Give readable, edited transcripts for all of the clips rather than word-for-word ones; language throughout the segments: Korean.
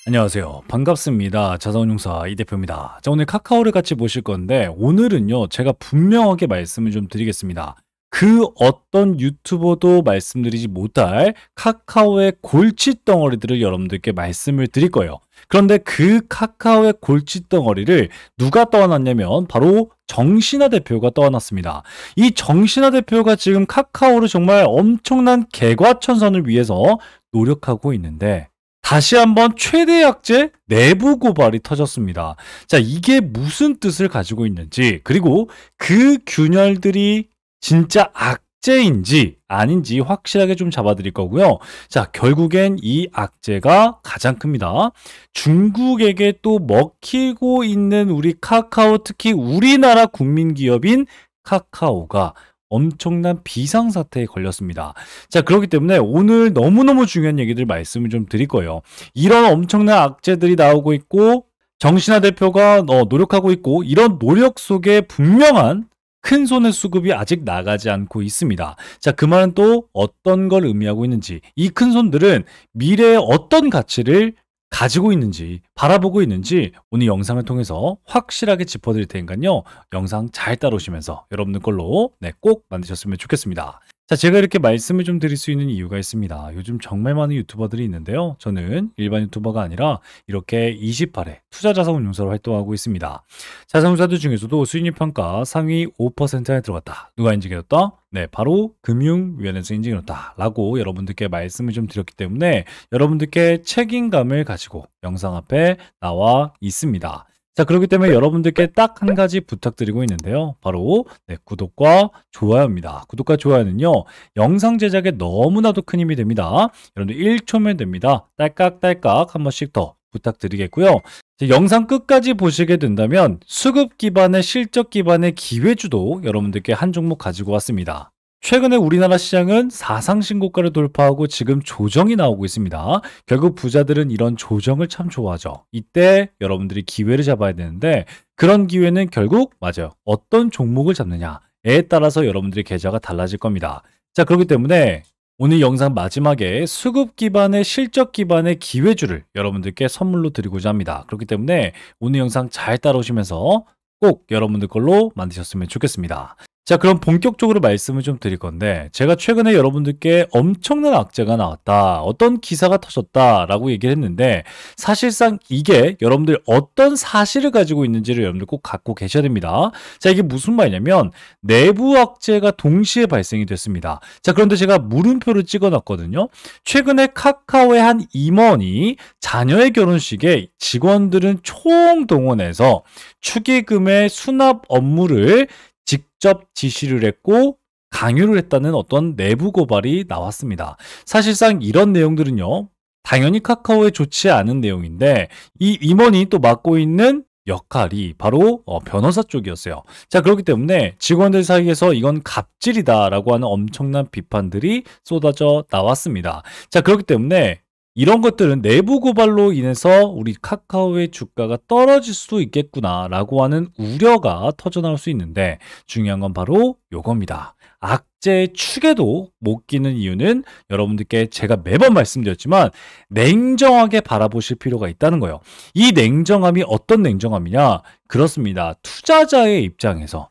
안녕하세요. 반갑습니다. 자산운용사 이 대표입니다. 자, 오늘 카카오를 같이 보실 건데, 오늘은요, 제가 분명하게 말씀을 좀 드리겠습니다. 그 어떤 유튜버도 말씀드리지 못할 카카오의 골칫덩어리들을 여러분들께 말씀을 드릴 거예요. 그런데 그 카카오의 골칫덩어리를 누가 떠안았냐면, 바로 정신화 대표가 떠안았습니다. 이 정신화 대표가 지금 카카오를 정말 엄청난 개과천선을 위해서 노력하고 있는데, 다시 한번 최대 악재 내부 고발이 터졌습니다. 자, 이게 무슨 뜻을 가지고 있는지, 그리고 그 균열들이 진짜 악재인지 아닌지 확실하게 좀 잡아드릴 거고요. 자, 결국엔 이 악재가 가장 큽니다. 중국에게 또 먹히고 있는 우리 카카오, 특히 우리나라 국민 기업인 카카오가 엄청난 비상사태에 걸렸습니다. 자, 그렇기 때문에 오늘 너무너무 중요한 얘기들 말씀을 좀 드릴 거예요. 이런 엄청난 악재들이 나오고 있고, 정신화 대표가 노력하고 있고, 이런 노력 속에 분명한 큰 손의 수급이 아직 나가지 않고 있습니다. 자, 그 말은 또 어떤 걸 의미하고 있는지, 이 큰 손들은 미래에 어떤 가치를 가지고 있는지, 바라보고 있는지 오늘 영상을 통해서 확실하게 짚어드릴 테니까요. 영상 잘 따라오시면서 여러분들 걸로 꼭 만드셨으면 좋겠습니다. 자, 제가 이렇게 말씀을 좀 드릴 수 있는 이유가 있습니다. 요즘 정말 많은 유튜버들이 있는데요. 저는 일반 유튜버가 아니라 이렇게 28회 투자자산운용사로 활동하고 있습니다. 자산운용사들 중에서도 수익률 평가 상위 5%에 들어갔다. 누가 인증해줬다? 네, 바로 금융위원회에서 인증해줬다 라고 여러분들께 말씀을 좀 드렸기 때문에 여러분들께 책임감을 가지고 영상 앞에 나와 있습니다. 자, 그렇기 때문에 여러분들께 딱 한 가지 부탁드리고 있는데요. 바로 구독과 좋아요입니다. 구독과 좋아요는요, 영상 제작에 너무나도 큰 힘이 됩니다. 여러분들 1초면 됩니다. 딸깍딸깍 한 번씩 더 부탁드리겠고요. 영상 끝까지 보시게 된다면 수급 기반의 실적 기반의 기회주도 여러분들께 한 종목 가지고 왔습니다. 최근에 우리나라 시장은 사상 신고가를 돌파하고 지금 조정이 나오고 있습니다. 결국 부자들은 이런 조정을 참 좋아하죠. 이때 여러분들이 기회를 잡아야 되는데, 그런 기회는 결국 맞아요. 어떤 종목을 잡느냐에 따라서 여러분들의 계좌가 달라질 겁니다. 자, 그렇기 때문에 오늘 영상 마지막에 수급 기반의 실적 기반의 기회주를 여러분들께 선물로 드리고자 합니다. 그렇기 때문에 오늘 영상 잘 따라오시면서 꼭 여러분들 걸로 만드셨으면 좋겠습니다. 자, 그럼 본격적으로 말씀을 좀 드릴 건데, 제가 최근에 여러분들께 엄청난 악재가 나왔다, 어떤 기사가 터졌다 라고 얘기를 했는데, 사실상 이게 여러분들 어떤 사실을 가지고 있는지를 여러분들 꼭 갖고 계셔야 됩니다. 자, 이게 무슨 말이냐면 내부 악재가 동시에 발생이 됐습니다. 자, 그런데 제가 물음표를 찍어 놨거든요. 최근에 카카오의 한 임원이 자녀의 결혼식에 직원들은 총동원해서 축의금의 수납 업무를 직접 지시를 했고 강요를 했다는 어떤 내부 고발이 나왔습니다. 사실상 이런 내용들은요, 당연히 카카오에 좋지 않은 내용인데, 이 임원이 또 맡고 있는 역할이 바로 변호사 쪽이었어요. 자, 그렇기 때문에 직원들 사이에서 이건 갑질이다라고 하는 엄청난 비판들이 쏟아져 나왔습니다. 자, 그렇기 때문에 이런 것들은 내부 고발로 인해서 우리 카카오의 주가가 떨어질 수도 있겠구나라고 하는 우려가 터져나올 수 있는데, 중요한 건 바로 요겁니다. 악재의 축에도 못 끼는 이유는 여러분들께 제가 매번 말씀드렸지만 냉정하게 바라보실 필요가 있다는 거예요. 이 냉정함이 어떤 냉정함이냐? 그렇습니다. 투자자의 입장에서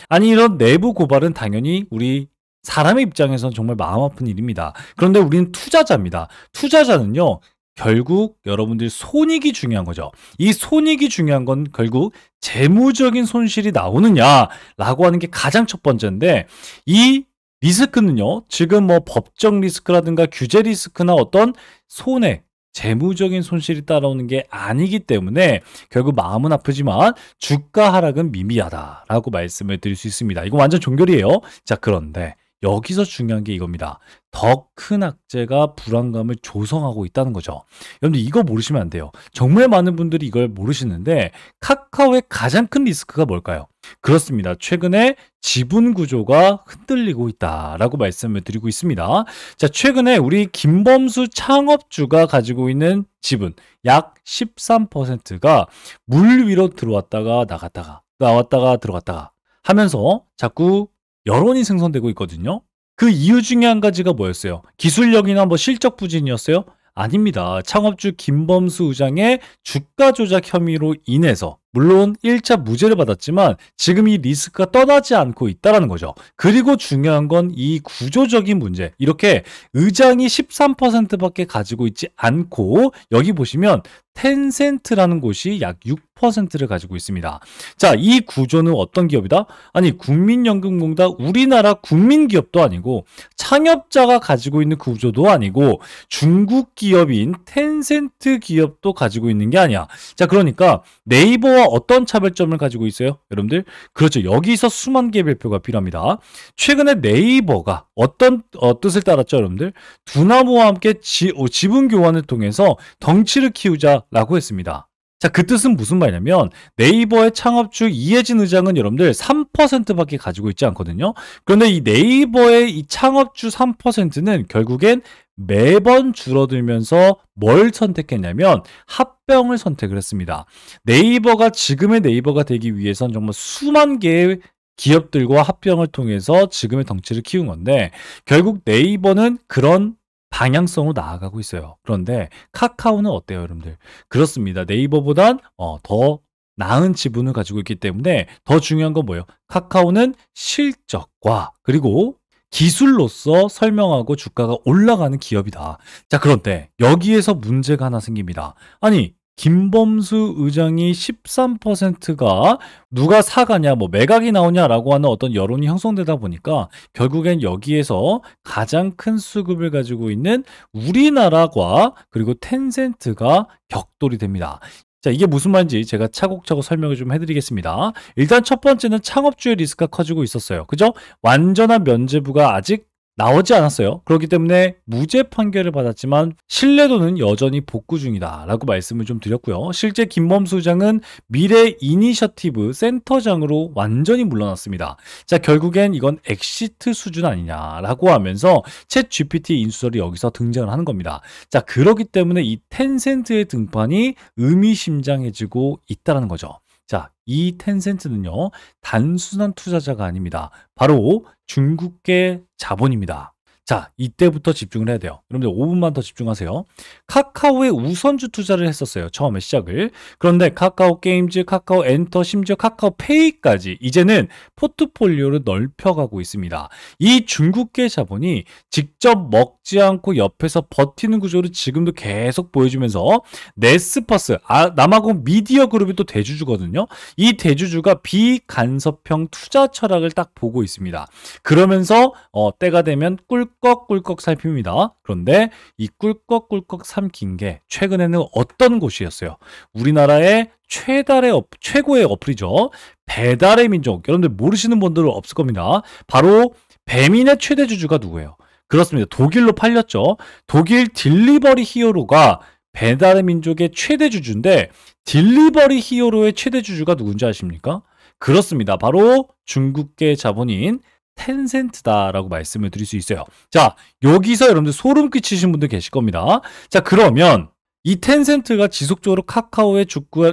아니, 이런 내부 고발은 당연히 우리 사람의 입장에서는 정말 마음 아픈 일입니다. 그런데 우리는 투자자입니다. 투자자는요, 결국 여러분들 손익이 중요한 거죠. 이 손익이 중요한 건 결국 재무적인 손실이 나오느냐라고 하는 게 가장 첫 번째인데, 이 리스크는요, 지금 뭐 법적 리스크라든가 규제 리스크나 어떤 손해, 재무적인 손실이 따라오는 게 아니기 때문에 결국 마음은 아프지만 주가 하락은 미미하다라고 말씀을 드릴 수 있습니다. 이거 완전 종결이에요. 자, 그런데 여기서 중요한 게 이겁니다. 더 큰 악재가 불안감을 조성하고 있다는 거죠. 여러분들 이거 모르시면 안 돼요. 정말 많은 분들이 이걸 모르시는데, 카카오의 가장 큰 리스크가 뭘까요? 그렇습니다. 최근에 지분 구조가 흔들리고 있다라고 말씀을 드리고 있습니다. 자, 최근에 우리 김범수 창업주가 가지고 있는 지분 약 13%가 물 위로 들어왔다가 나왔다가 들어갔다가 하면서 자꾸 여론이 생성되고 있거든요. 그 이유 중에 한 가지가 뭐였어요? 기술력이나 뭐 실적 부진이었어요? 아닙니다. 창업주 김범수 의장의 주가 조작 혐의로 인해서 물론 1차 무죄를 받았지만 지금 이 리스크가 떠나지 않고 있다는 거죠. 그리고 중요한 건 이 구조적인 문제. 이렇게 의장이 13%밖에 가지고 있지 않고 여기 보시면 텐센트라는 곳이 약 6%를 가지고 있습니다. 자, 이 구조는 어떤 기업이다? 아니, 국민연금공단 우리나라 국민기업도 아니고 창업자가 가지고 있는 구조도 아니고 중국 기업인 텐센트 기업도 가지고 있는 게 아니야. 자, 그러니까 네이버와 어떤 차별점을 가지고 있어요? 여러분들? 그렇죠. 여기서 수만 개의 별표가 필요합니다. 최근에 네이버가 어떤 뜻을 따랐죠, 여러분들? 두나무와 함께 지분 교환을 통해서 덩치를 키우자라고 했습니다. 자, 그 뜻은 무슨 말이냐면 네이버의 창업주 이해진 의장은 여러분들 3%밖에 가지고 있지 않거든요. 그런데 이 네이버의 이 창업주 3%는 결국엔 매번 줄어들면서 뭘 선택했냐면 합병을 선택을 했습니다. 네이버가 지금의 네이버가 되기 위해선 정말 수만 개의 기업들과 합병을 통해서 지금의 덩치를 키운 건데 결국 네이버는 그런 방향성으로 나아가고 있어요. 그런데 카카오는 어때요, 여러분들? 그렇습니다. 네이버보단 더 나은 지분을 가지고 있기 때문에 더 중요한 건 뭐예요? 카카오는 실적과 그리고 기술로서 설명하고 주가가 올라가는 기업이다. 자, 그런데 여기에서 문제가 하나 생깁니다. 아니, 김범수 의장이 13%가 누가 사가냐, 뭐 매각이 나오냐라고 하는 어떤 여론이 형성되다 보니까 결국엔 여기에서 가장 큰 수급을 가지고 있는 우리나라과 그리고 텐센트가 격돌이 됩니다. 자, 이게 무슨 말인지 제가 차곡차곡 설명을 좀 해드리겠습니다. 일단 첫 번째는 창업주의 리스크가 커지고 있었어요. 그죠? 완전한 면죄부가 아직 나오지 않았어요. 그렇기 때문에 무죄 판결을 받았지만 신뢰도는 여전히 복구 중이다 라고 말씀을 좀 드렸고요. 실제 김범수 의장은 미래 이니셔티브 센터장으로 완전히 물러났습니다. 자, 결국엔 이건 엑시트 수준 아니냐라고 하면서 챗 GPT 인수설이 여기서 등장을 하는 겁니다. 자, 그렇기 때문에 이 텐센트의 등판이 의미심장해지고 있다는 거죠. 자, 이 텐센트는요, 단순한 투자자가 아닙니다. 바로 중국계 자본입니다. 자, 이때부터 집중을 해야 돼요. 여러분들 5분만 더 집중하세요. 카카오에 우선주 투자를 했었어요. 처음에 시작을. 그런데 카카오 게임즈, 카카오 엔터, 심지어 카카오페이까지 이제는 포트폴리오를 넓혀가고 있습니다. 이 중국계 자본이 직접 먹지 않고 옆에서 버티는 구조를 지금도 계속 보여주면서 네스퍼스, 남아공 미디어 그룹이 또 대주주거든요. 이 대주주가 비간섭형 투자 철학을 딱 보고 있습니다. 그러면서 때가 되면 꿀꺽꿀꺽 살핍니다. 그런데 이 꿀꺽꿀꺽 삼킨 게 최근에는 어떤 곳이었어요? 우리나라의 최고의 어플이죠. 배달의 민족. 여러분들 모르시는 분들은 없을 겁니다. 바로 배민의 최대 주주가 누구예요? 그렇습니다. 독일로 팔렸죠. 독일 딜리버리 히어로가 배달의 민족의 최대 주주인데 딜리버리 히어로의 최대 주주가 누군지 아십니까? 그렇습니다. 바로 중국계 자본인 텐센트다라고 말씀을 드릴 수 있어요. 자, 여기서 여러분들 소름 끼치신 분들 계실 겁니다. 자, 그러면 이 텐센트가 지속적으로 카카오의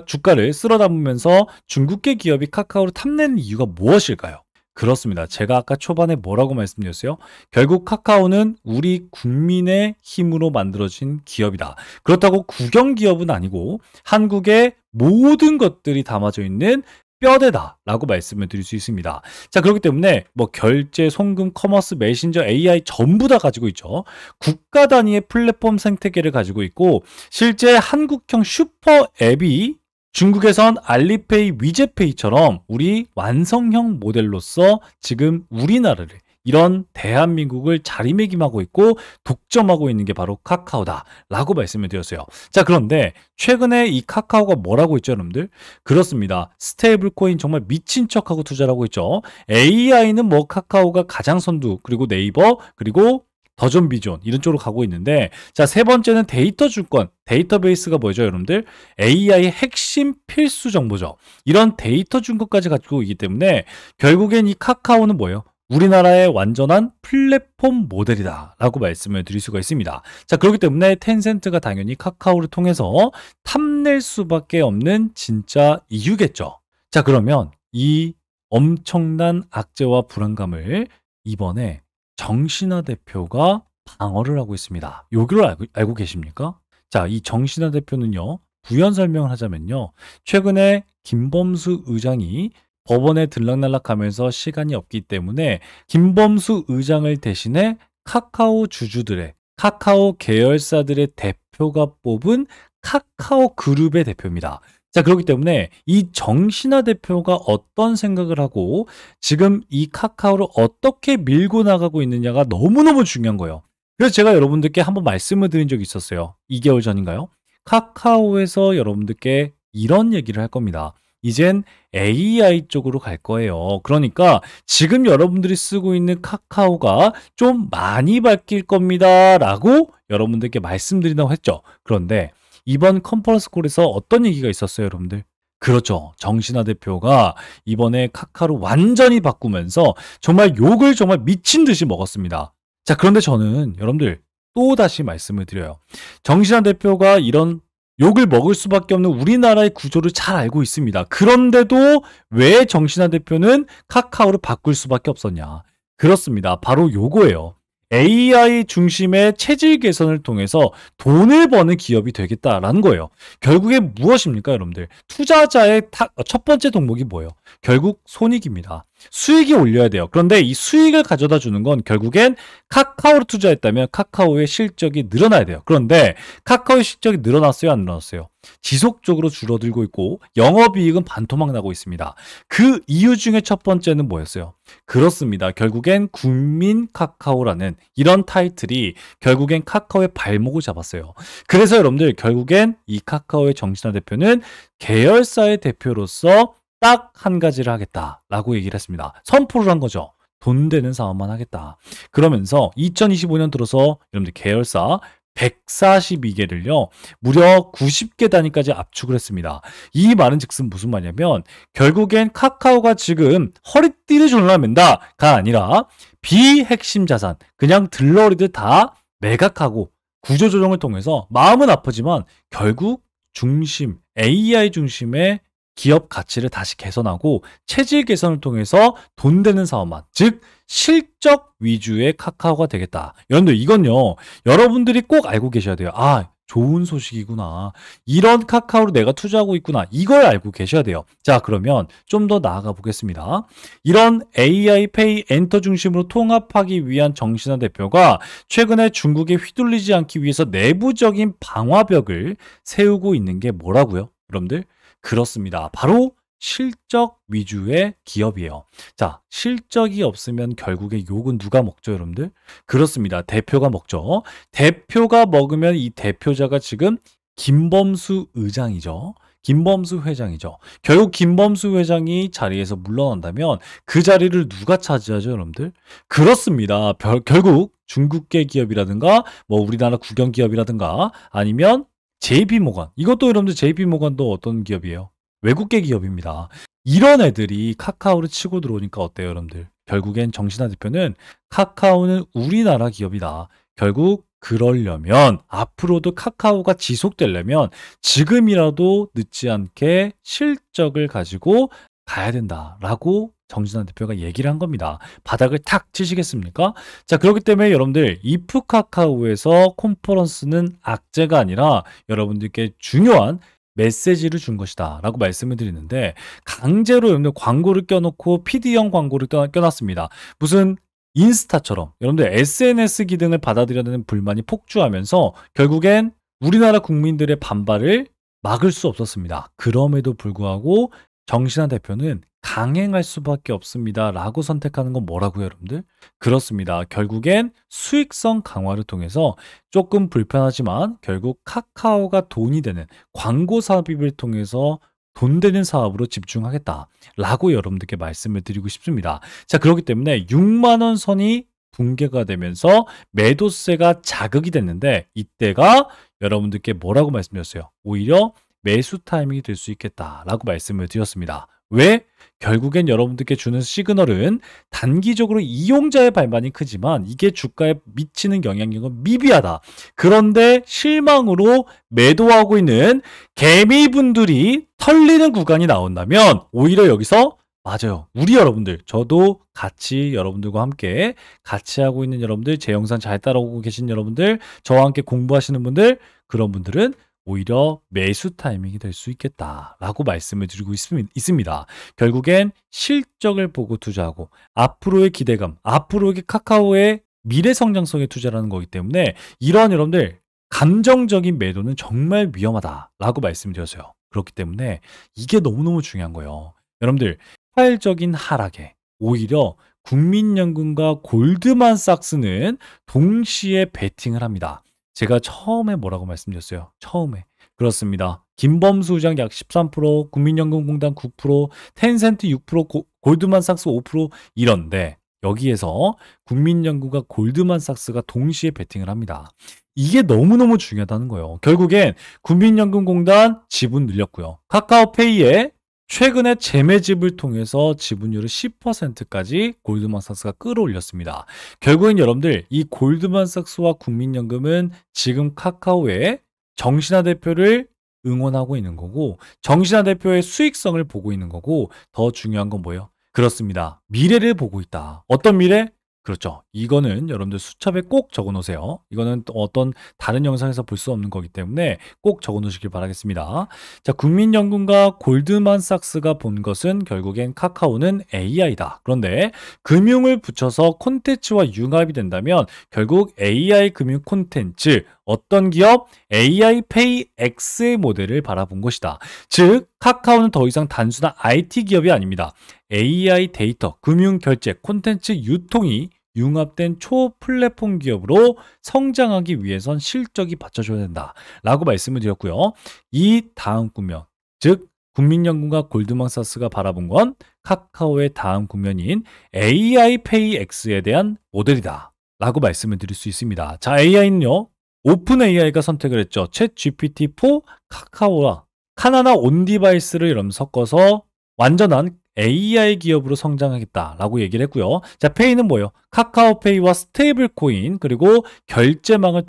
주가를 쓸어 담으면서 중국계 기업이 카카오를 탐내는 이유가 무엇일까요? 그렇습니다. 제가 아까 초반에 뭐라고 말씀드렸어요? 결국 카카오는 우리 국민의 힘으로 만들어진 기업이다. 그렇다고 국영 기업은 아니고 한국의 모든 것들이 담아져 있는 뼈대다라고 말씀을 드릴 수 있습니다. 자, 그렇기 때문에 뭐 결제, 송금, 커머스, 메신저, AI 전부 다 가지고 있죠. 국가 단위의 플랫폼 생태계를 가지고 있고 실제 한국형 슈퍼 앱이 중국에선 알리페이, 위젯페이처럼 우리 완성형 모델로서 지금 우리나라를 이런 대한민국을 자리매김하고 있고 독점하고 있는 게 바로 카카오다라고 말씀을 드렸어요. 자, 그런데 최근에 이 카카오가 뭐라고 있죠, 여러분들? 그렇습니다. 스테이블 코인 정말 미친 척하고 투자를 하고 있죠. AI는 뭐 카카오가 가장 선두, 그리고 네이버, 그리고 더존 비존 이런 쪽으로 가고 있는데 자, 세 번째는 데이터 주권, 데이터베이스가 뭐죠, 여러분들? AI의 핵심 필수 정보죠. 이런 데이터 주권까지 가지고 있기 때문에 결국엔 이 카카오는 뭐예요? 우리나라의 완전한 플랫폼 모델이다 라고 말씀을 드릴 수가 있습니다. 자, 그렇기 때문에 텐센트가 당연히 카카오를 통해서 탐낼 수밖에 없는 진짜 이유겠죠. 자, 그러면 이 엄청난 악재와 불안감을 이번에 정신화 대표가 방어를 하고 있습니다. 여기를 알고 계십니까? 자, 이 정신화 대표는요, 부연 설명을 하자면요, 최근에 김범수 의장이 법원에 들락날락하면서 시간이 없기 때문에 김범수 의장을 대신해 카카오 주주들의, 카카오 계열사들의 대표가 뽑은 카카오 그룹의 대표입니다. 자, 그렇기 때문에 이 정신화 대표가 어떤 생각을 하고 지금 이 카카오를 어떻게 밀고 나가고 있느냐가 너무너무 중요한 거예요. 그래서 제가 여러분들께 한번 말씀을 드린 적이 있었어요. 2개월 전인가요? 카카오에서 여러분들께 이런 얘기를 할 겁니다. 이젠 AI 쪽으로 갈 거예요. 그러니까 지금 여러분들이 쓰고 있는 카카오가 좀 많이 바뀔 겁니다. 라고 여러분들께 말씀드린다고 했죠. 그런데 이번 컨퍼런스 콜에서 어떤 얘기가 있었어요, 여러분들? 그렇죠. 정신화 대표가 이번에 카카오를 완전히 바꾸면서 정말 욕을 정말 미친 듯이 먹었습니다. 자, 그런데 저는 여러분들 또 다시 말씀을 드려요. 정신환 대표가 이런 욕을 먹을 수밖에 없는 우리나라의 구조를 잘 알고 있습니다. 그런데도 왜 정신환 대표는 카카오를 바꿀 수밖에 없었냐? 그렇습니다. 바로 요거예요. AI 중심의 체질 개선을 통해서 돈을 버는 기업이 되겠다라는 거예요. 결국에 무엇입니까, 여러분들? 투자자의 첫 번째 덕목이 뭐예요? 결국 손익입니다. 수익이 올려야 돼요. 그런데 이 수익을 가져다 주는 건 결국엔 카카오로 투자했다면 카카오의 실적이 늘어나야 돼요. 그런데 카카오의 실적이 늘어났어요, 안 늘어났어요? 지속적으로 줄어들고 있고 영업이익은 반토막 나고 있습니다. 그 이유 중에 첫 번째는 뭐였어요? 그렇습니다. 결국엔 국민 카카오라는 이런 타이틀이 결국엔 카카오의 발목을 잡았어요. 그래서 여러분들 결국엔 이 카카오의 정신화 대표는 계열사의 대표로서 딱 한 가지를 하겠다라고 얘기를 했습니다. 선포를 한 거죠. 돈 되는 사업만 하겠다. 그러면서 2025년 들어서 여러분들 계열사 142개를요, 무려 90개 단위까지 압축을 했습니다. 이 말은 즉슨 무슨 말이냐면, 결국엔 카카오가 지금 허리띠를 졸라맨다가 아니라 비핵심 자산, 그냥 들러리들 다 매각하고 구조조정을 통해서 마음은 아프지만 결국 중심, AI 중심의 기업 가치를 다시 개선하고 체질 개선을 통해서 돈 되는 사업만, 즉 실적 위주의 카카오가 되겠다. 여러분들 이건요, 여러분들이 꼭 알고 계셔야 돼요. 아, 좋은 소식이구나. 이런 카카오로 내가 투자하고 있구나. 이걸 알고 계셔야 돼요. 자, 그러면 좀 더 나아가 보겠습니다. 이런 AI 페이 엔터 중심으로 통합하기 위한 정신화 대표가 최근에 중국에 휘둘리지 않기 위해서 내부적인 방화벽을 세우고 있는 게 뭐라고요? 여러분들? 그렇습니다. 바로 실적 위주의 기업이에요. 자, 실적이 없으면 결국에 욕은 누가 먹죠, 여러분들? 그렇습니다. 대표가 먹죠. 대표가 먹으면 이 대표자가 지금 김범수 의장이죠. 김범수 회장이죠. 결국 김범수 회장이 자리에서 물러난다면 그 자리를 누가 차지하죠, 여러분들? 그렇습니다. 결국 중국계 기업이라든가 뭐 우리나라 국영 기업이라든가 아니면 JP모건. 이것도 여러분들 JP모건도 어떤 기업이에요? 외국계 기업입니다. 이런 애들이 카카오를 치고 들어오니까 어때요, 여러분들? 결국엔 정신화 대표는 카카오는 우리나라 기업이다. 결국 그러려면 앞으로도 카카오가 지속되려면 지금이라도 늦지 않게 실적을 가지고 가야 된다라고 정진환 대표가 얘기를 한 겁니다. 바닥을 탁 치시겠습니까? 자, 그렇기 때문에 여러분들 이프 카카오에서 컨퍼런스는 악재가 아니라 여러분들께 중요한 메시지를 준 것이다 라고 말씀을 드리는데, 강제로 여러분들 광고를 껴놓고 PD형 광고를 껴놨습니다. 무슨 인스타처럼 여러분들 SNS 기능을 받아들여야 되는 불만이 폭주하면서 결국엔 우리나라 국민들의 반발을 막을 수 없었습니다. 그럼에도 불구하고 정신환 대표는 강행할 수밖에 없습니다 라고 선택하는 건 뭐라고요, 여러분들? 그렇습니다. 결국엔 수익성 강화를 통해서 조금 불편하지만 결국 카카오가 돈이 되는 광고 삽입을 통해서 돈 되는 사업으로 집중하겠다라고 여러분들께 말씀을 드리고 싶습니다. 자, 그렇기 때문에 6만 원 선이 붕괴가 되면서 매도세가 자극이 됐는데, 이때가 여러분들께 뭐라고 말씀드렸어요? 오히려 매수 타이밍이 될 수 있겠다라고 말씀을 드렸습니다. 왜? 결국엔 여러분들께 주는 시그널은 단기적으로 이용자의 발만이 크지만 이게 주가에 미치는 영향력은 미비하다. 그런데 실망으로 매도하고 있는 개미분들이 털리는 구간이 나온다면 오히려 여기서 맞아요. 우리 여러분들, 저도 같이 여러분들과 함께 같이 하고 있는 여러분들, 제 영상 잘 따라오고 계신 여러분들, 저와 함께 공부하시는 분들, 그런 분들은 오히려 매수 타이밍이 될 수 있겠다라고 말씀을 드리고 있습니다. 결국엔 실적을 보고 투자하고 앞으로의 기대감, 앞으로의 카카오의 미래 성장성에 투자라는 거기 때문에 이러한 여러분들 감정적인 매도는 정말 위험하다라고 말씀드렸어요. 그렇기 때문에 이게 너무너무 중요한 거예요. 여러분들 폭발적인 하락에 오히려 국민연금과 골드만삭스는 동시에 베팅을 합니다. 제가 처음에 뭐라고 말씀드렸어요? 처음에. 그렇습니다. 김범수 의장 약 13%, 국민연금공단 9%, 텐센트 6%, 골드만삭스 5% 이런데 여기에서 국민연금과 골드만삭스가 동시에 베팅을 합니다. 이게 너무너무 중요하다는 거예요. 결국엔 국민연금공단 지분 늘렸고요. 카카오페이에 최근에 재매집을 통해서 지분율을 10%까지 골드만삭스가 끌어올렸습니다. 결국엔 여러분들 이 골드만삭스와 국민연금은 지금 카카오의 정신화 대표를 응원하고 있는 거고 정신화 대표의 수익성을 보고 있는 거고 더 중요한 건 뭐예요? 그렇습니다. 미래를 보고 있다. 어떤 미래? 그렇죠. 이거는 여러분들 수첩에 꼭 적어 놓으세요. 이거는 또 어떤 다른 영상에서 볼 수 없는 거기 때문에 꼭 적어 놓으시길 바라겠습니다. 자, 국민연금과 골드만삭스가 본 것은 결국엔 카카오는 AI다. 그런데 금융을 붙여서 콘텐츠와 융합이 된다면 결국 AI 금융 콘텐츠 어떤 기업? AI페이 X의 모델을 바라본 것이다. 즉, 카카오는 더 이상 단순한 IT 기업이 아닙니다. AI 데이터, 금융 결제, 콘텐츠 유통이 융합된 초플랫폼 기업으로 성장하기 위해선 실적이 받쳐줘야 된다 라고 말씀을 드렸고요. 이 다음 국면, 즉 국민연금과 골드만삭스가 바라본 건 카카오의 다음 국면인 AI페이 X에 대한 모델이다 라고 말씀을 드릴 수 있습니다. 자, AI는요 오픈 AI가 선택을 했죠. 챗 GPT-4 카카오와 카나나 온디바이스를 여러분 섞어서 완전한 AI 기업으로 성장하겠다라고 얘기를 했고요. 자, 페이는 뭐예요? 카카오페이와 스테이블 코인 그리고 결제망을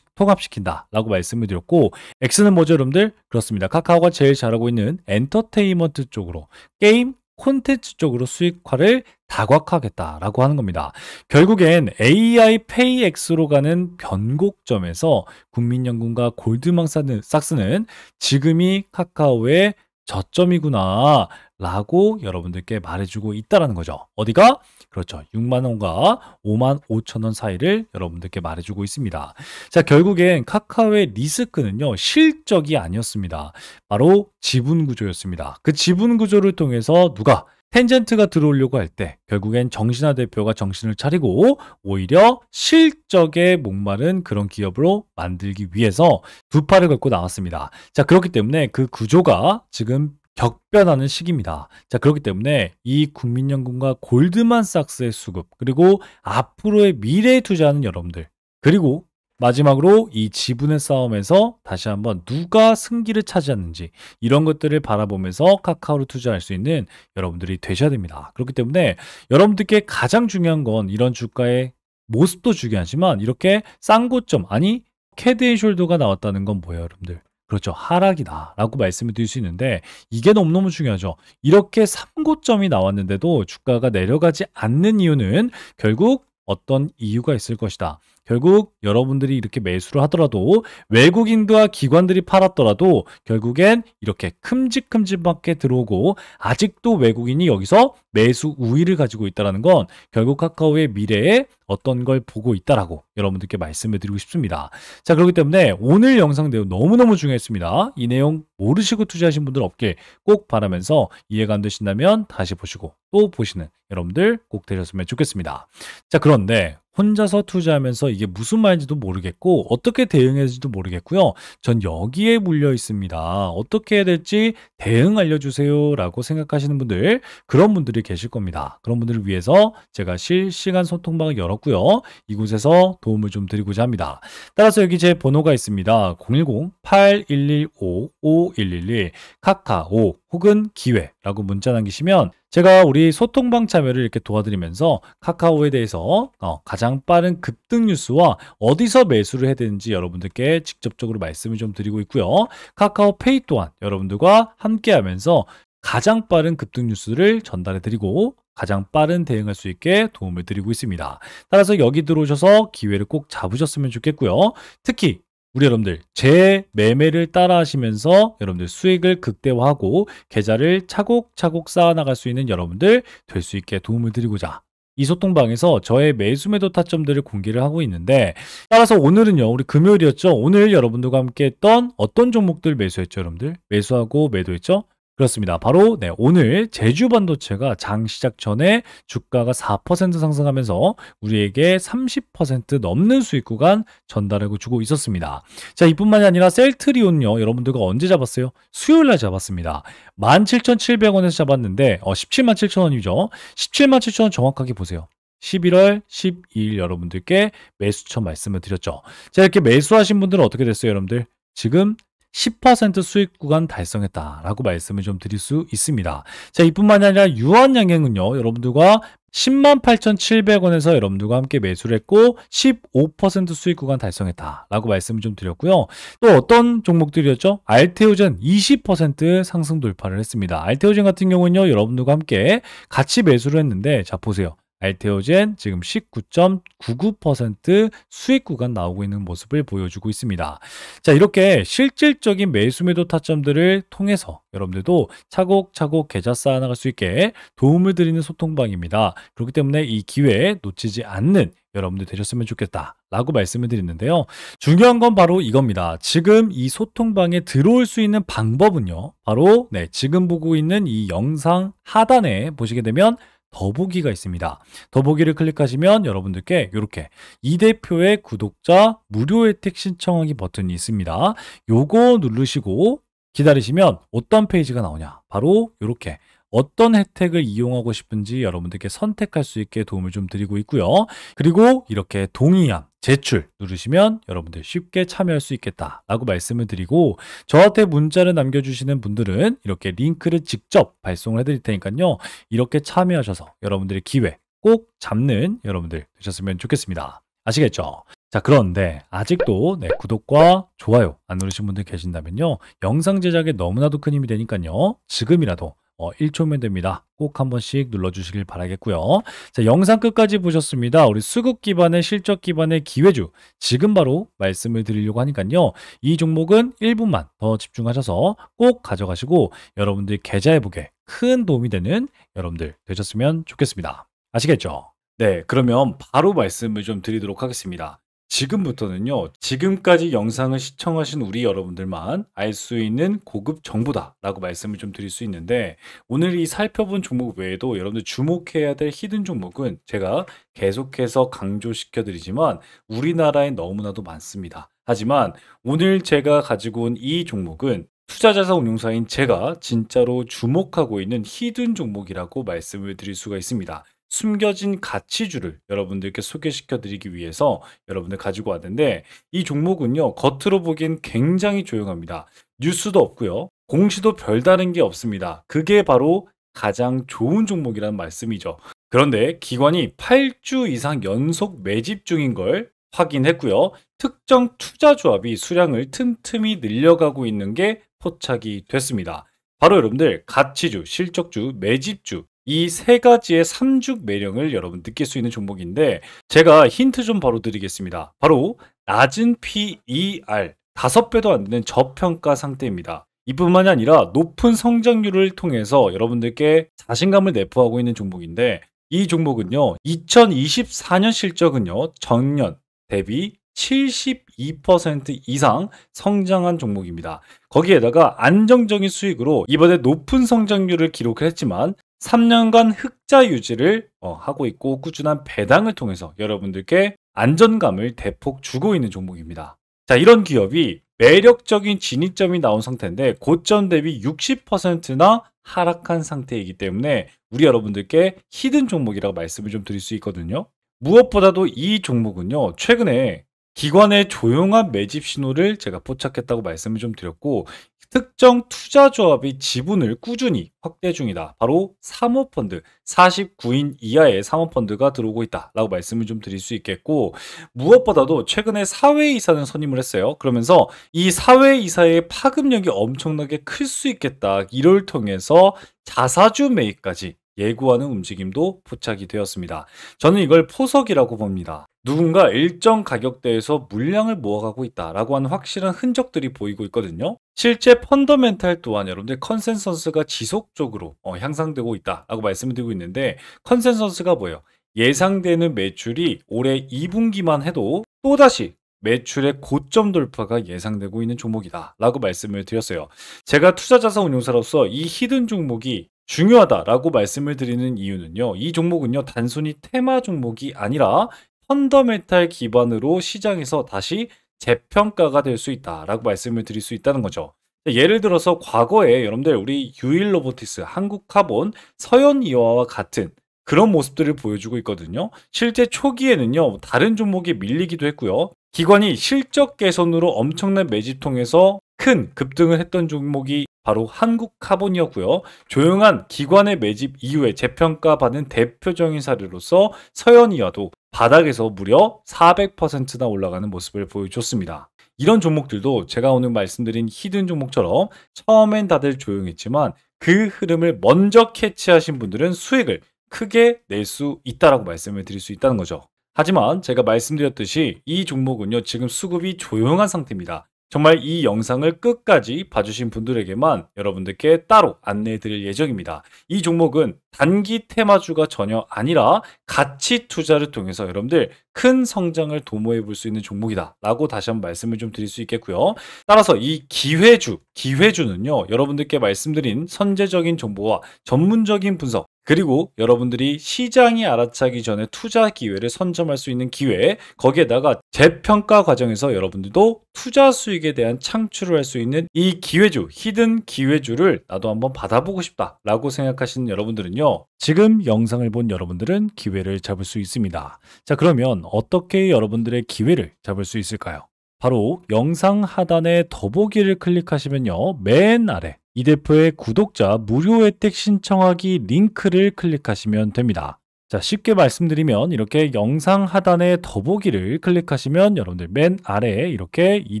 통합시킨다라고 말씀을 드렸고 X는 뭐죠, 여러분들? 그렇습니다. 카카오가 제일 잘하고 있는 엔터테인먼트 쪽으로 게임 콘텐츠 쪽으로 수익화를 다각화하겠다라고 하는 겁니다. 결국엔 AI 페이 X로 가는 변곡점에서 국민연금과 골드만삭스는 지금이 카카오의 저점이구나 라고 여러분들께 말해주고 있다는 거죠. 어디가? 그렇죠. 6만 원과 5만 5천 원 사이를 여러분들께 말해주고 있습니다. 자, 결국엔 카카오의 리스크는요. 실적이 아니었습니다. 바로 지분 구조였습니다. 그 지분 구조를 통해서 누가 텐젠트가 들어오려고 할 때 결국엔 정신화 대표가 정신을 차리고 오히려 실적에 목마른 그런 기업으로 만들기 위해서 두 팔을 걸고 나왔습니다. 자, 그렇기 때문에 그 구조가 지금 격변하는 시기입니다. 자, 그렇기 때문에 이 국민연금과 골드만삭스의 수급 그리고 앞으로의 미래에 투자하는 여러분들 그리고 마지막으로 이 지분의 싸움에서 다시 한번 누가 승기를 차지하는지 이런 것들을 바라보면서 카카오를 투자할 수 있는 여러분들이 되셔야 됩니다. 그렇기 때문에 여러분들께 가장 중요한 건 이런 주가의 모습도 중요하지만 이렇게 쌍고점 아니 헤드앤숄더가 나왔다는 건 뭐예요, 여러분들? 그렇죠. 하락이다 라고 말씀을 드릴 수 있는데 이게 너무너무 중요하죠. 이렇게 3고점이 나왔는데도 주가가 내려가지 않는 이유는 결국 어떤 이유가 있을 것이다. 결국 여러분들이 이렇게 매수를 하더라도 외국인과 기관들이 팔았더라도 결국엔 이렇게 큼직큼직하게 들어오고 아직도 외국인이 여기서 매수 우위를 가지고 있다는 건 결국 카카오의 미래에 어떤 걸 보고 있다라고 여러분들께 말씀을 드리고 싶습니다. 자, 그렇기 때문에 오늘 영상 내용 너무너무 중요했습니다. 이 내용 모르시고 투자하신 분들 없길 꼭 바라면서 이해가 안 되신다면 다시 보시고 또 보시는 여러분들 꼭 되셨으면 좋겠습니다. 자, 그런데 혼자서 투자하면서 이게 무슨 말인지도 모르겠고 어떻게 대응해야 될지도 모르겠고요. 전 여기에 물려 있습니다. 어떻게 해야 될지 대응 알려주세요 라고 생각하시는 분들 그런 분들이 계실 겁니다. 그런 분들을 위해서 제가 실시간 소통방을 열었고요. 이곳에서 도움을 좀 드리고자 합니다. 따라서 여기 제 번호가 있습니다. 010-8115-5111 카카오 혹은 기회라고 문자 남기시면 제가 우리 소통방 참여를 이렇게 도와드리면서 카카오에 대해서 가장 빠른 급등 뉴스와 어디서 매수를 해야 되는지 여러분들께 직접적으로 말씀을 좀 드리고 있고요. 카카오페이 또한 여러분들과 함께 하면서 가장 빠른 급등 뉴스를 전달해 드리고 가장 빠른 대응할 수 있게 도움을 드리고 있습니다. 따라서 여기 들어오셔서 기회를 꼭 잡으셨으면 좋겠고요. 특히 우리 여러분들 제 매매를 따라 하시면서 여러분들 수익을 극대화하고 계좌를 차곡차곡 쌓아나갈 수 있는 여러분들 될 수 있게 도움을 드리고자 이 소통방에서 저의 매수 매도 타점들을 공개를 하고 있는데, 따라서 오늘은요, 우리 금요일이었죠. 오늘 여러분들과 함께 했던 어떤 종목들 매수했죠, 여러분들? 매수하고 매도했죠? 그렇습니다. 바로 오늘 제주 반도체가 장 시작 전에 주가가 4% 상승하면서 우리에게 30% 넘는 수익 구간 전달하고 주고 있었습니다. 자, 이뿐만이 아니라 셀트리온요. 여러분들과 언제 잡았어요? 수요일 날 잡았습니다. 17,700원에서 잡았는데 17만 7천원이죠. 17만 7천원 정확하게 보세요. 11월 12일 여러분들께 매수처 말씀을 드렸죠. 자, 이렇게 매수하신 분들은 어떻게 됐어요, 여러분들? 지금 10% 수익 구간 달성했다라고 말씀을 좀 드릴 수 있습니다. 자, 이뿐만이 아니라 유한양행은요, 여러분들과 10만 8,700원에서 여러분들과 함께 매수를 했고 15% 수익 구간 달성했다라고 말씀을 좀 드렸고요. 또 어떤 종목들이었죠? 알테오젠 20% 상승 돌파를 했습니다. 알테오젠 같은 경우는요, 여러분들과 함께 같이 매수를 했는데, 자, 보세요. 알테오젠 지금 19.99% 수익 구간 나오고 있는 모습을 보여주고 있습니다. 자, 이렇게 실질적인 매수 매도 타점들을 통해서 여러분들도 차곡차곡 계좌 쌓아나갈 수 있게 도움을 드리는 소통방입니다. 그렇기 때문에 이 기회에 놓치지 않는 여러분들 되셨으면 좋겠다라고 말씀을 드리는데요. 중요한 건 바로 이겁니다. 지금 이 소통방에 들어올 수 있는 방법은요, 바로 지금 보고 있는 이 영상 하단에 보시게 되면 더보기가 있습니다. 더보기를 클릭하시면 여러분들께 이렇게 이 대표의 구독자 무료 혜택 신청하기 버튼이 있습니다. 요거 누르시고 기다리시면 어떤 페이지가 나오냐, 바로 이렇게 어떤 혜택을 이용하고 싶은지 여러분들께 선택할 수 있게 도움을 좀 드리고 있고요. 그리고 이렇게 동의함 제출 누르시면 여러분들 쉽게 참여할 수 있겠다라고 말씀을 드리고, 저한테 문자를 남겨주시는 분들은 이렇게 링크를 직접 발송을 해드릴 테니까요. 이렇게 참여하셔서 여러분들의 기회 꼭 잡는 여러분들 되셨으면 좋겠습니다. 아시겠죠? 자, 그런데 아직도 구독과 좋아요 안 누르신 분들 계신다면요, 영상 제작에 너무나도 큰 힘이 되니까요, 지금이라도 1초면 됩니다. 꼭 한 번씩 눌러주시길 바라겠고요. 자, 영상 끝까지 보셨습니다. 우리 수급 기반의 실적 기반의 기회주 지금 바로 말씀을 드리려고 하니까요, 이 종목은 1분만 더 집중하셔서 꼭 가져가시고 여러분들 계좌 회복에 큰 도움이 되는 여러분들 되셨으면 좋겠습니다. 아시겠죠? 네, 그러면 바로 말씀을 좀 드리도록 하겠습니다. 지금부터는요, 지금까지 영상을 시청하신 우리 여러분들만 알 수 있는 고급 정보다라고 말씀을 좀 드릴 수 있는데, 오늘 이 살펴본 종목 외에도 여러분들 주목해야 될 히든 종목은 제가 계속해서 강조시켜 드리지만 우리나라에 너무나도 많습니다. 하지만 오늘 제가 가지고 온 이 종목은 투자자산 운용사인 제가 진짜로 주목하고 있는 히든 종목이라고 말씀을 드릴 수가 있습니다. 숨겨진 가치주를 여러분들께 소개시켜 드리기 위해서 여러분들 가지고 왔는데, 이 종목은요, 겉으로 보기엔 굉장히 조용합니다. 뉴스도 없고요, 공시도 별다른 게 없습니다. 그게 바로 가장 좋은 종목이라는 말씀이죠. 그런데 기관이 8주 이상 연속 매집 중인 걸 확인했고요, 특정 투자 조합이 수량을 틈틈이 늘려가고 있는 게 포착이 됐습니다. 바로 여러분들 가치주, 실적주, 매집주 이 세 가지의 삼죽 매력을 여러분 느낄 수 있는 종목인데, 제가 힌트 좀 바로 드리겠습니다. 바로 낮은 PER 5배도 안 되는 저평가 상태입니다. 이뿐만이 아니라 높은 성장률을 통해서 여러분들께 자신감을 내포하고 있는 종목인데, 이 종목은요, 2024년 실적은요, 전년 대비 72% 이상 성장한 종목입니다. 거기에다가 안정적인 수익으로 이번에 높은 성장률을 기록을 했지만 3년간 흑자 유지를 하고 있고, 꾸준한 배당을 통해서 여러분들께 안전감을 대폭 주고 있는 종목입니다. 자, 이런 기업이 매력적인 진입점이 나온 상태인데 고점 대비 60%나 하락한 상태이기 때문에 우리 여러분들께 히든 종목이라고 말씀을 좀 드릴 수 있거든요. 무엇보다도 이 종목은요, 최근에 기관의 조용한 매집 신호를 제가 포착했다고 말씀을 좀 드렸고, 특정 투자 조합이 지분을 꾸준히 확대 중이다. 바로 사모펀드, 49인 이하의 사모펀드가 들어오고 있다라고 말씀을 좀 드릴 수 있겠고, 무엇보다도 최근에 사회이사는 선임을 했어요. 그러면서 이 사회이사의 파급력이 엄청나게 클 수 있겠다. 이를 통해서 자사주 매입까지 예고하는 움직임도 포착이 되었습니다. 저는 이걸 포석이라고 봅니다. 누군가 일정 가격대에서 물량을 모아가고 있다라고 하는 확실한 흔적들이 보이고 있거든요. 실제 펀더멘탈 또한 여러분들 컨센서스가 지속적으로 향상되고 있다라고 말씀을 드리고 있는데, 컨센서스가 뭐예요? 예상되는 매출이 올해 2분기만 해도 또다시 매출의 고점 돌파가 예상되고 있는 종목이다라고 말씀을 드렸어요. 제가 투자자산 운용사로서 이 히든 종목이 중요하다라고 말씀을 드리는 이유는요. 이 종목은요, 단순히 테마 종목이 아니라 펀더멘탈 기반으로 시장에서 다시 재평가가 될 수 있다라고 말씀을 드릴 수 있다는 거죠. 예를 들어서 과거에 여러분들 우리 유일로보티스, 한국카본, 서현이와와 같은 그런 모습들을 보여주고 있거든요. 실제 초기에는요, 다른 종목이 밀리기도 했고요. 기관이 실적 개선으로 엄청난 매집 통해서 큰 급등을 했던 종목이 바로 한국카본이었고요. 조용한 기관의 매집 이후에 재평가받은 대표적인 사례로서 서현이와도 바닥에서 무려 400%나 올라가는 모습을 보여줬습니다. 이런 종목들도 제가 오늘 말씀드린 히든 종목처럼 처음엔 다들 조용했지만 그 흐름을 먼저 캐치하신 분들은 수익을 크게 낼 수 있다라고 말씀을 드릴 수 있다는 거죠. 하지만 제가 말씀드렸듯이 이 종목은요, 지금 수급이 조용한 상태입니다. 정말 이 영상을 끝까지 봐주신 분들에게만 여러분들께 따로 안내해 드릴 예정입니다. 이 종목은 단기 테마주가 전혀 아니라 가치 투자를 통해서 여러분들 큰 성장을 도모해 볼 수 있는 종목이다 라고 다시 한번 말씀을 좀 드릴 수 있겠고요. 따라서 이 기회주는요, 여러분들께 말씀드린 선제적인 정보와 전문적인 분석, 그리고 여러분들이 시장이 알아차기 전에 투자 기회를 선점할 수 있는 기회, 거기에다가 재평가 과정에서 여러분들도 투자 수익에 대한 창출을 할 수 있는 이 기회주, 히든 기회주를 나도 한번 받아보고 싶다라고 생각하시는 여러분들은요, 지금 영상을 본 여러분들은 기회를 잡을 수 있습니다. 자, 그러면 어떻게 여러분들의 기회를 잡을 수 있을까요? 바로 영상 하단에 더보기를 클릭하시면요, 맨 아래 이 대표의 구독자 무료 혜택 신청하기 링크를 클릭하시면 됩니다. 자, 쉽게 말씀드리면 이렇게 영상 하단에 더보기를 클릭하시면 여러분들 맨 아래에 이렇게 이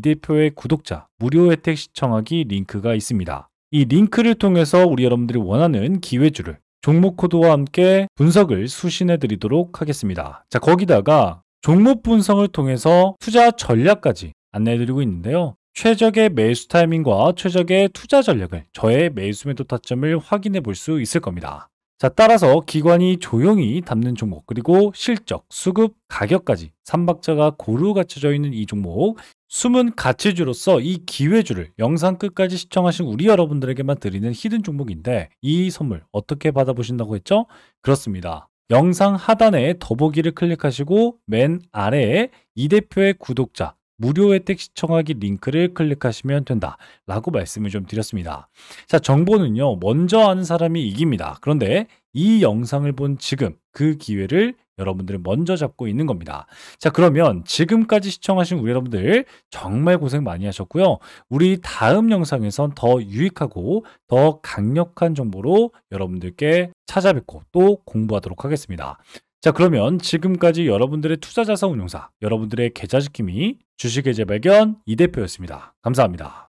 대표의 구독자 무료 혜택 신청하기 링크가 있습니다. 이 링크를 통해서 우리 여러분들이 원하는 기회주를 종목 코드와 함께 분석을 수신해 드리도록 하겠습니다. 자, 거기다가 종목 분석을 통해서 투자 전략까지 안내해 드리고 있는데요. 최적의 매수 타이밍과 최적의 투자 전략을, 저의 매수 매도 타점을 확인해 볼 수 있을 겁니다. 자, 따라서 기관이 조용히 담는 종목, 그리고 실적, 수급, 가격까지 3박자가 고루 갖춰져 있는 이 종목, 숨은 가치주로서 이 기회주를 영상 끝까지 시청하신 우리 여러분들에게만 드리는 히든 종목인데, 이 선물 어떻게 받아보신다고 했죠? 그렇습니다. 영상 하단에 더보기를 클릭하시고 맨 아래에 이 대표의 구독자 무료 혜택 시청하기 링크를 클릭하시면 된다 라고 말씀을 좀 드렸습니다. 자, 정보는요, 먼저 아는 사람이 이깁니다. 그런데 이 영상을 본 지금 그 기회를 여러분들은 먼저 잡고 있는 겁니다. 자, 그러면 지금까지 시청하신 우리 여러분들 정말 고생 많이 하셨고요. 우리 다음 영상에선 더 유익하고 더 강력한 정보로 여러분들께 찾아뵙고 또 공부하도록 하겠습니다. 자, 그러면 지금까지 여러분들의 투자자산 운용사, 여러분들의 계좌지킴이 주식의 재발견 이 대표였습니다. 감사합니다.